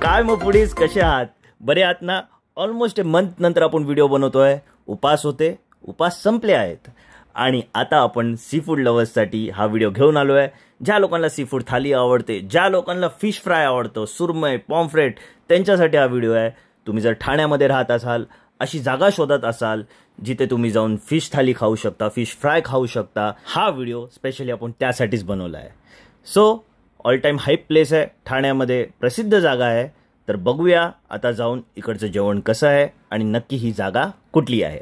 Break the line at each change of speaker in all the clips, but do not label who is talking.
काय मग फूडीज कसे आहात? बरे आहात ना? ऑलमोस्ट मंथ नंतर आपण व्हिडिओ बनवतोय. उपास होते, उपास संपले आहेत आणि आता आपण सी फूड लवर्ससाठी हा व्हिडिओ घेऊन आलोय. ज्या लोकांना सी फूड थाली आवडते, ज्या लोकांना फिश फ्राय आवडतं, सुरमई, पॉम्फ्रेट, त्यांच्यासाठी हा व्हिडिओ आहे. तुम्ही जर ठाण्यामध्ये राहत असाल, अशी जागा शोधत असाल जिथे तुम्ही जाऊन फिश थाली खाऊ शकता, फिश फ्राय खाऊ शकता, हा व्हिडिओ स्पेशली आपण त्यासाठीच बनवला आहे. So all time hype place आहे, ठाण्यामध्ये प्रसिद्ध जागा आहे. तर बघूया आता जाऊन इकडचं जेवण कसं आहे आणि नक्की ही जागा कुठली आहे.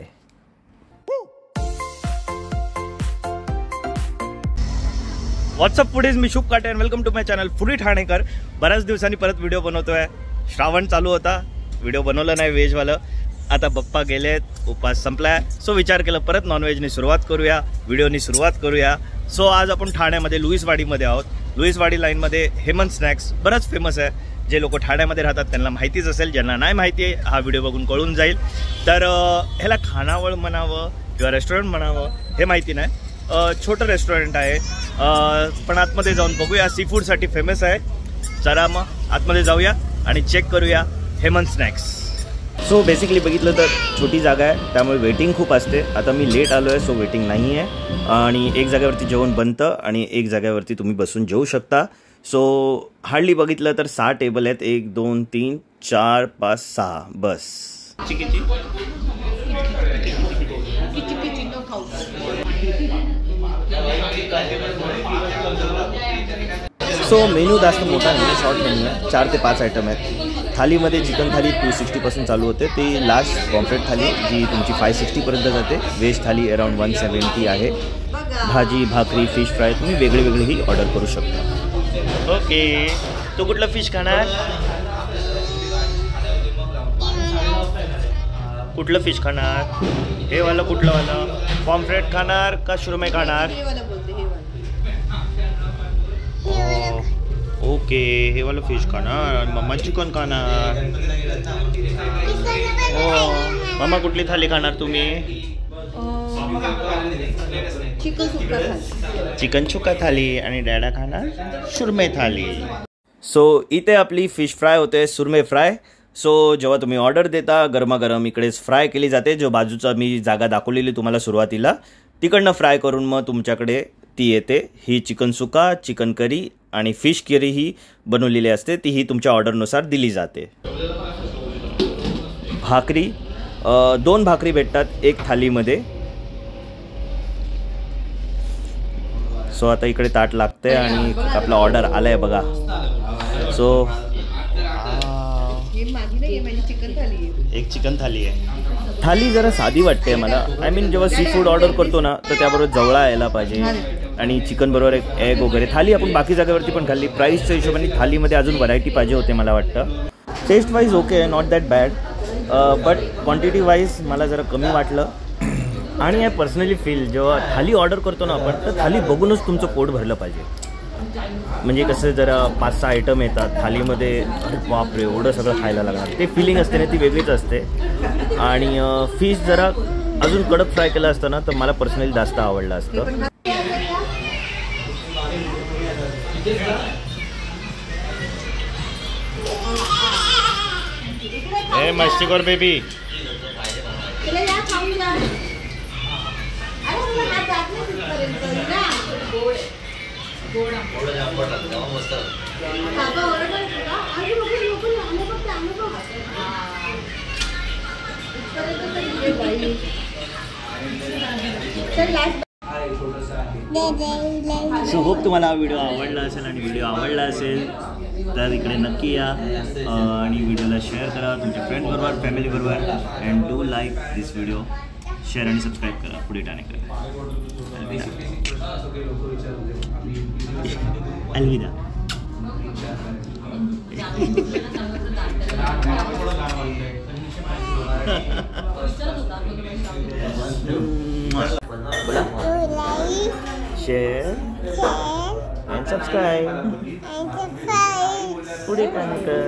व्हॉट्सअप फूडीज, मी Shubh Kate, welcome to my channel foodie Thanekar. बऱ्याच दिवसांनी परत व्हिडिओ बनवतोय. श्रावण चालू होता, व्हिडिओ बनवलं नाही व्हेजवालं. आता पप्पा गेलेत, उपास संपलाय. सो विचार केला परत नॉनव्हेजनी सुरुवात करूया, व्हिडिओनी सुरुवात करूया. सो आज आपण ठाण्यामध्ये लुईसवाडीमध्ये आहोत. लुईसवाडी लाईनमध्ये हेमंत स्नॅक्स बरंच फेमस आहे. जे लोक ठाण्यामध्ये राहतात त्यांना माहितीच असेल, ज्यांना नाही माहिती आहे हा व्हिडिओ बघून कळून जाईल. तर ह्याला खानावळ म्हणावं किंवा रेस्टॉरंट म्हणावं हे माहिती नाही. छोटं रेस्टॉरंट आहे, पण आतमध्ये जाऊन बघूया. सी फूडसाठी फेमस आहे. चला मग आतमध्ये जाऊया आणि चेक करूया हेमंत स्नॅक्स. सो बेसिकली बघितलं तर छोटी जागा आहे, त्यामुळे वेटिंग खूप असते. आता मी लेट आलो आहे, सो वेटिंग नाही आहे. आणि एक जागेवरती जेवण बनतं आणि एक जागेवरती तुम्ही बसून जेवू शकता. सो हार्डली बघितलं तर 6 टेबल आहेत. 1 2 3 4 5 6 बस. सो मेनू जास्त मोठा नाही, शॉर्ट मेन्यू आहे. 4 ते 5 आयटम आहेत. थालीमध्ये चिकन थाली 260 चालू होते, ती लास्ट पॉम्फ्रेट थाली जी तुमची 560पर्यंत जाते. व्हेज थाली अराउंड 170 आहे. भाजी, भाकरी, फिश फ्राय तुम्ही वेगळे वेगळेही ऑर्डर करू शकता. ओके, तू कुठलं फिश खाणार? कुठलं फिश खाणार? हे वाला कुठलं वाला? पॉम्फ्रेट खाणार का सुरमई खाणार? ओके, हे वाला फिश खाणार आणि मम्मा चिकन खाणार. हो, मम्मा कुठली थाली खाणार तुम्ही? चिकन सुका थाली आणि डॅडा खाणार सुरमई थाली. सो इथे आपली फिश फ्राय होते, सुरमई फ्राय. सो जेव्हा तुम्ही ऑर्डर देता गरमागरम इकडेच फ्राय केली जाते. जो बाजूचा मी जागा दाखवलेली तुम्हाला सुरुवातीला, तिकडनं फ्राय करून मग तुमच्याकडे ती येते. ही चिकन सुका, चिकन करी आणि फिश करी ही बनवलेली असते. तीही तुमच्या ऑर्डरनुसार दिली जाते. भाकरी 2 भाकरी भेटतात एक थालीमध्ये. सो आता इकडे ताट लागते आणि आपला ऑर्डर आला आहे बघा. सो एक चिकन थाली आहे. थाली जरा साधी वाटते मला. आय मीन जेव्हा सी फूड ऑर्डर करतो ना तर त्याबरोबर जवळा यायला पाहिजे आणि चिकन बरोबर एक एग वगैरे. थाली आपण बाकी जागेवरती पण खाल्ली. प्राईसच्या हिशोबाने थालीमध्ये अजून व्हरायटी पाहिजे होते मला वाटतं. Taste wise okay, not that bad, but quantity wise मला जरा कमी वाटलं. आणि आय पर्सनली फील जेव्हा थाली ऑर्डर करतो ना आपण, तर थाली बघूनच तुमचं पोट भरलं पाहिजे. म्हणजे कसं जरा 5-6 आयटम येतात थालीमध्ये, अरे बापरे एवढं सगळं खायला लागणार, ते फिलिंग असते ना ती वेगळीच असते. आणि फिश जरा अजून कडक फ्राय केलं असतं ना तर मला पर्सनली जास्त आवडलं असतं. ए मस्ती कर बेबी. सो होप तुम्हाला हा व्हिडिओ आवडला असेल आणि व्हिडिओ आवडला असेल तर इकडे नक्की या आणि व्हिडिओला शेअर करा तुमच्या फ्रेंड्सबरोबर, फॅमिलीबरोबर. And do like this video, share आणि सबस्क्राईब करा फूडी ठाणेकर. अलविदा. Share and subscribe. Foody Thanekar.